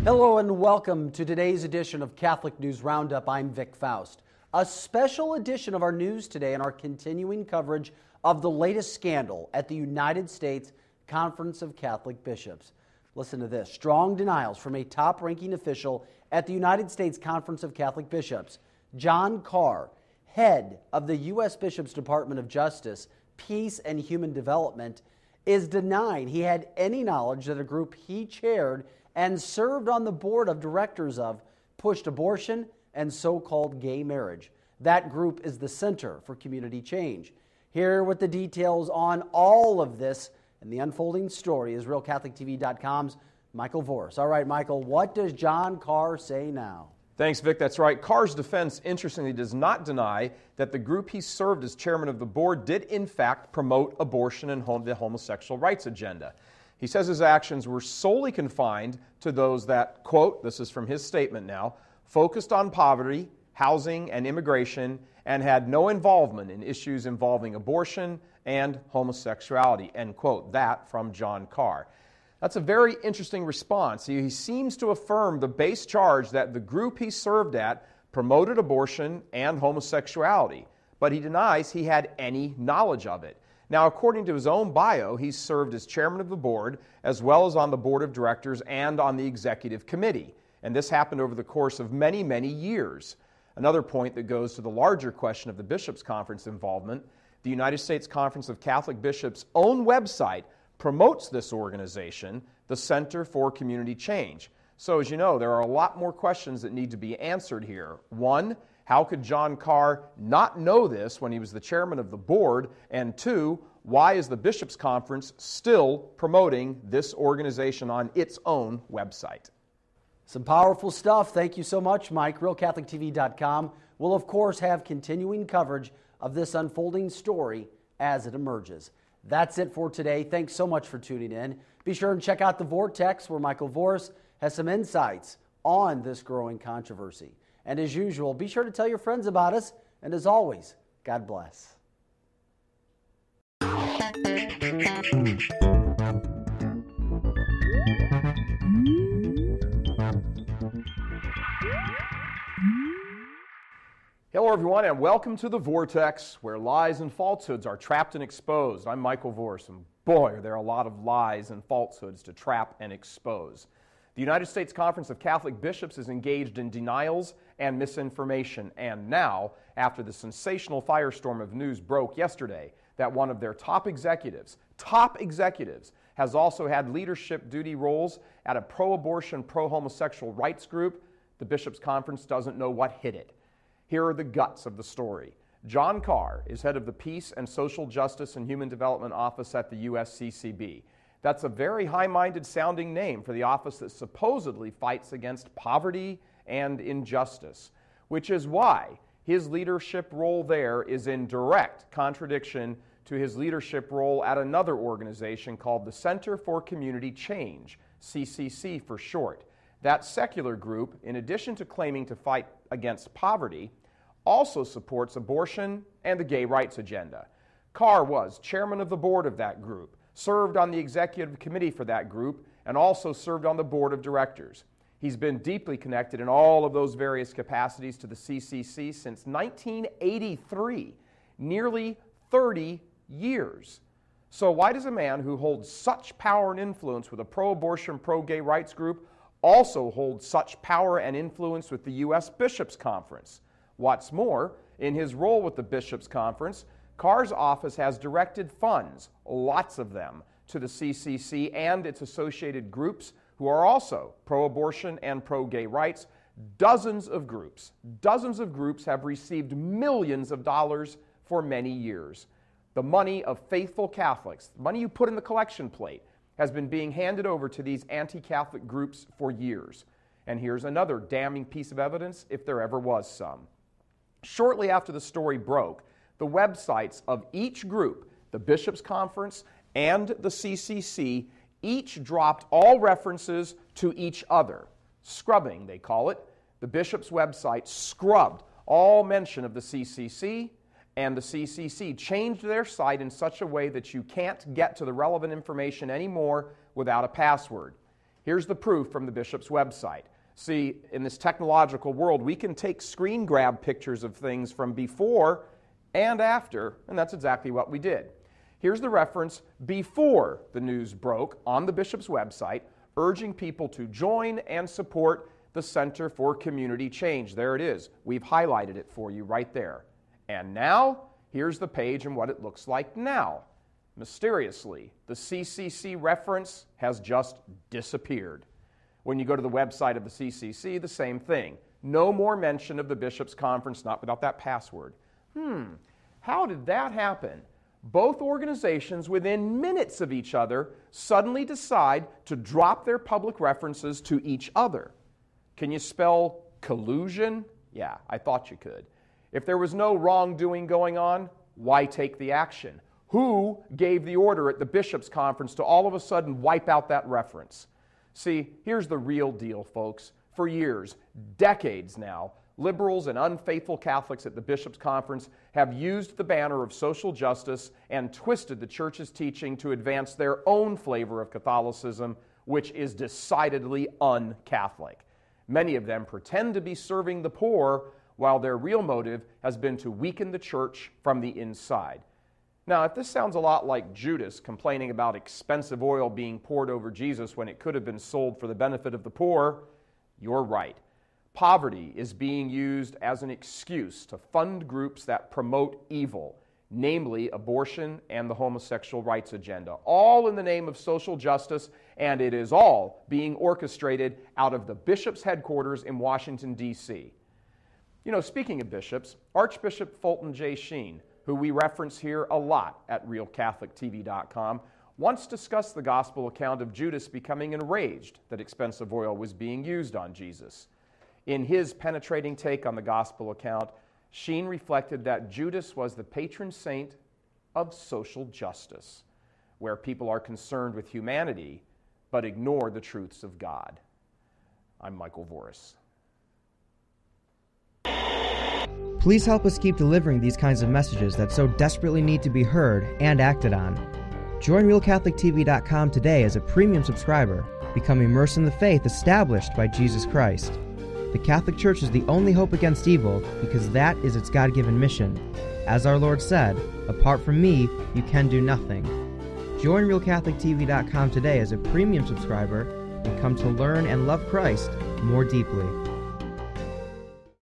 Hello and welcome to today's edition of Catholic News Roundup. I'm Vic Faust. A special edition of our news today and our continuing coverage of the latest scandal at the United States Conference of Catholic Bishops. Listen to this. Strong denials from a top-ranking official at the United States Conference of Catholic Bishops. John Carr, head of the U.S. Bishop's Department of Justice, Peace and Human Development, is denying he had any knowledge that a group he chaired and served on the board of directors of pushed abortion and so-called gay marriage. That group is the Center for Community Change. Here with the details on all of this and the unfolding story is RealCatholicTV.com's Michael Voris. All right, Michael, what does John Carr say now? Thanks, Vic. That's right. Carr's defense, interestingly, does not deny that the group he served as chairman of the board did, in fact, promote abortion and the homosexual rights agenda. He says his actions were solely confined to those that, quote, this is from his statement now, focused on poverty, housing, and immigration, and had no involvement in issues involving abortion and homosexuality, end quote. That from John Carr. That's a very interesting response. He seems to affirm the base charge that the group he served at promoted abortion and homosexuality, but he denies he had any knowledge of it. Now, according to his own bio, he served as chairman of the board, as well as on the board of directors and on the executive committee. And this happened over the course of many, many years. Another point that goes to the larger question of the Bishops' Conference involvement, the United States Conference of Catholic Bishops' own website promotes this organization, the Center for Community Change. So, as you know, there are a lot more questions that need to be answered here. One, how could John Carr not know this when he was the chairman of the board? And two, why is the Bishops' Conference still promoting this organization on its own website? Some powerful stuff. Thank you so much, Mike. RealCatholicTV.com will, of course, have continuing coverage of this unfolding story as it emerges. That's it for today. Thanks so much for tuning in. Be sure and check out The Vortex, where Michael Voris has some insights on this growing controversy. And as usual, be sure to tell your friends about us. And as always, God bless. Hello, everyone, and welcome to The Vortex, where lies and falsehoods are trapped and exposed. I'm Michael Voris, and boy, are there a lot of lies and falsehoods to trap and expose. The United States Conference of Catholic Bishops is engaged in denials and misinformation, and now, after the sensational firestorm of news broke yesterday that one of their top executives, has also had leadership duty roles at a pro-abortion, pro-homosexual rights group, the Bishops' Conference doesn't know what hit it. Here are the guts of the story. John Carr is head of the Peace and Social Justice and Human Development Office at the USCCB. That's a very high-minded sounding name for the office that supposedly fights against poverty and injustice, which is why his leadership role there is in direct contradiction to his leadership role at another organization called the Center for Community Change, CCC for short. That secular group, in addition to claiming to fight against poverty, also supports abortion and the gay rights agenda. Carr was chairman of the board of that group, served on the executive committee for that group, and also served on the board of directors. He's been deeply connected in all of those various capacities to the CCC since 1983, nearly 30 years. So why does a man who holds such power and influence with a pro-abortion, pro-gay rights group also hold such power and influence with the U.S. Bishops' Conference? What's more, in his role with the Bishops' Conference, Carr's office has directed funds, lots of them, to the CCC and its associated groups who are also pro-abortion and pro-gay rights. Dozens of groups have received millions of dollars for many years. The money of faithful Catholics, the money you put in the collection plate, has been being handed over to these anti-Catholic groups for years. And here's another damning piece of evidence, if there ever was some. Shortly after the story broke, the websites of each group, the Bishops' Conference and the CCC, each dropped all references to each other. Scrubbing, they call it. The Bishops' website scrubbed all mention of the CCC, and the CCC changed their site in such a way that you can't get to the relevant information anymore without a password. Here's the proof from the bishop's website. See, in this technological world, we can take screen grab pictures of things from before and after, and that's exactly what we did. Here's the reference before the news broke on the bishop's website, urging people to join and support the Center for Community Change. There it is. We've highlighted it for you right there. And now, here's the page and what it looks like now. Mysteriously, the CCC reference has just disappeared. When you go to the website of the CCC, the same thing. No more mention of the Bishops' Conference, not without that password. How did that happen? Both organizations, within minutes of each other, suddenly decide to drop their public references to each other. Can you spell collusion? Yeah, I thought you could. If there was no wrongdoing going on, why take the action? Who gave the order at the Bishops' Conference to all of a sudden wipe out that reference? See, here's the real deal, folks. For years, decades now, liberals and unfaithful Catholics at the Bishops' Conference have used the banner of social justice and twisted the Church's teaching to advance their own flavor of Catholicism, which is decidedly un-Catholic. Many of them pretend to be serving the poor, while their real motive has been to weaken the Church from the inside. Now, if this sounds a lot like Judas complaining about expensive oil being poured over Jesus when it could have been sold for the benefit of the poor, you're right. Poverty is being used as an excuse to fund groups that promote evil, namely abortion and the homosexual rights agenda, all in the name of social justice, and it is all being orchestrated out of the bishop's headquarters in Washington, D.C. You know, speaking of bishops, Archbishop Fulton J. Sheen, who we reference here a lot at RealCatholicTV.com, once discussed the gospel account of Judas becoming enraged that expensive oil was being used on Jesus. In his penetrating take on the gospel account, Sheen reflected that Judas was the patron saint of social justice, where people are concerned with humanity but ignore the truths of God. I'm Michael Voris. Please help us keep delivering these kinds of messages that so desperately need to be heard and acted on. Join RealCatholicTV.com today as a premium subscriber. Become immersed in the faith established by Jesus Christ. The Catholic Church is the only hope against evil because that is its God-given mission. As our Lord said, apart from me, you can do nothing. Join RealCatholicTV.com today as a premium subscriber and come to learn and love Christ more deeply.